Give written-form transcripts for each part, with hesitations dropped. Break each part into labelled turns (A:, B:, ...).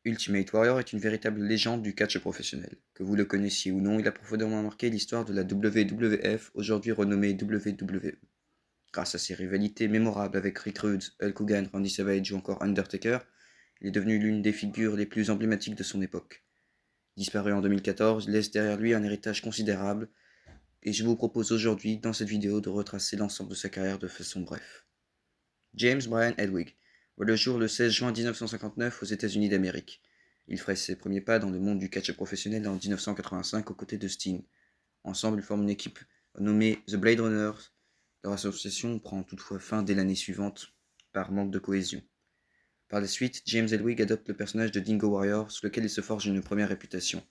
A: Ultimate Warrior est une véritable légende du catch professionnel. Que vous le connaissiez ou non, il a profondément marqué l'histoire de la WWF, aujourd'hui renommée WWE. Grâce à ses rivalités mémorables avec Rick Rude, Hulk Hogan, Randy Savage ou encore Undertaker, il est devenu l'une des figures les plus emblématiques de son époque. Disparu en 2014, il laisse derrière lui un héritage considérable, et je vous propose aujourd'hui, dans cette vidéo, de retracer l'ensemble de sa carrière de façon bref. James Bryan Hedwig voit le jour le 16 juin 1959 aux États-Unis d'Amérique. Il ferait ses premiers pas dans le monde du catch professionnel en 1985 aux côtés de Sting. Ensemble, ils forment une équipe nommée The Blade Runners. Leur association prend toutefois fin dès l'année suivante par manque de cohésion. Par la suite, James Hedwig adopte le personnage de Dingo Warrior, sous lequel il se forge une première réputation.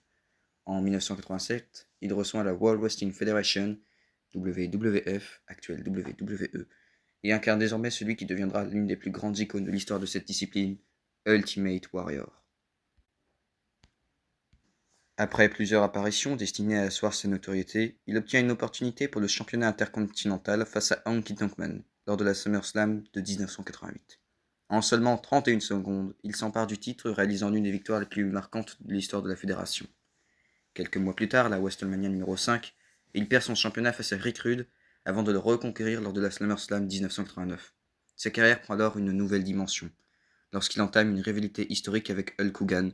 A: En 1987, il reçoit la World Wrestling Federation, WWF, actuelle WWE, et incarne désormais celui qui deviendra l'une des plus grandes icônes de l'histoire de cette discipline, Ultimate Warrior. Après plusieurs apparitions destinées à asseoir sa notoriété, il obtient une opportunité pour le championnat intercontinental face à Honky Tonk Man lors de la SummerSlam de 1988. En seulement 31 secondes, il s'empare du titre, réalisant l'une des victoires les plus marquantes de l'histoire de la fédération. Quelques mois plus tard, la WrestleMania numéro 5, il perd son championnat face à Rick Rude avant de le reconquérir lors de la SummerSlam 1989. Sa carrière prend alors une nouvelle dimension, lorsqu'il entame une rivalité historique avec Hulk Hogan.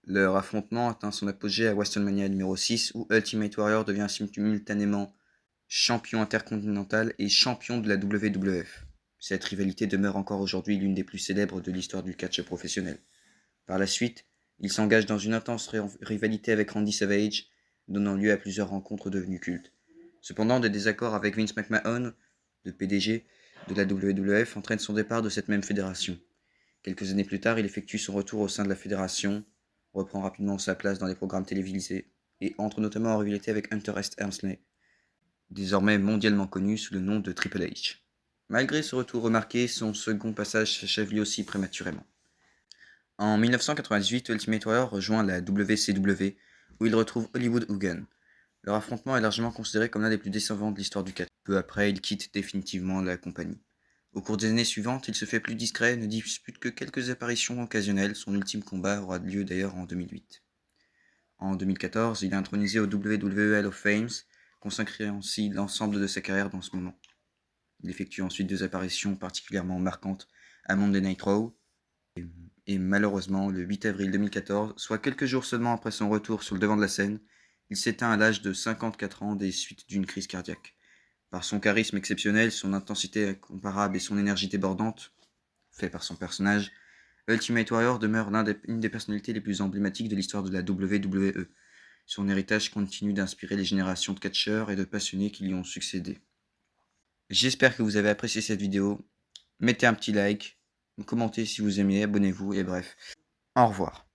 A: Leur affrontement atteint son apogée à WrestleMania numéro 6, où Ultimate Warrior devient simultanément champion intercontinental et champion de la WWF. Cette rivalité demeure encore aujourd'hui l'une des plus célèbres de l'histoire du catch professionnel. Par la suite, il s'engage dans une intense rivalité avec Randy Savage, donnant lieu à plusieurs rencontres devenues cultes. Cependant, des désaccords avec Vince McMahon, le PDG de la WWF, entraînent son départ de cette même fédération. Quelques années plus tard, il effectue son retour au sein de la fédération, reprend rapidement sa place dans les programmes télévisés et entre notamment en rivalité avec Hunter S. Helmsley, désormais mondialement connu sous le nom de Triple H. Malgré ce retour remarqué, son second passage s'achève lui aussi prématurément. En 1998, Ultimate Warrior rejoint la WCW, où il retrouve Hollywood Hogan. Leur affrontement est largement considéré comme l'un des plus décevants de l'histoire du catch. Peu après, il quitte définitivement la compagnie. Au cours des années suivantes, il se fait plus discret et ne dispute que quelques apparitions occasionnelles. Son ultime combat aura lieu d'ailleurs en 2008. En 2014, il est intronisé au WWE Hall of Fame, consacrant ainsi l'ensemble de sa carrière dans ce moment. Il effectue ensuite deux apparitions particulièrement marquantes à Monday Night Raw, et malheureusement, le 8 avril 2014, soit quelques jours seulement après son retour sur le devant de la scène, il s'éteint à l'âge de 54 ans des suites d'une crise cardiaque. Par son charisme exceptionnel, son intensité incomparable et son énergie débordante, fait par son personnage, Ultimate Warrior demeure une des personnalités les plus emblématiques de l'histoire de la WWE. Son héritage continue d'inspirer les générations de catcheurs et de passionnés qui lui ont succédé. J'espère que vous avez apprécié cette vidéo. Mettez un petit like, commentez si vous aimez, abonnez-vous et bref. Au revoir.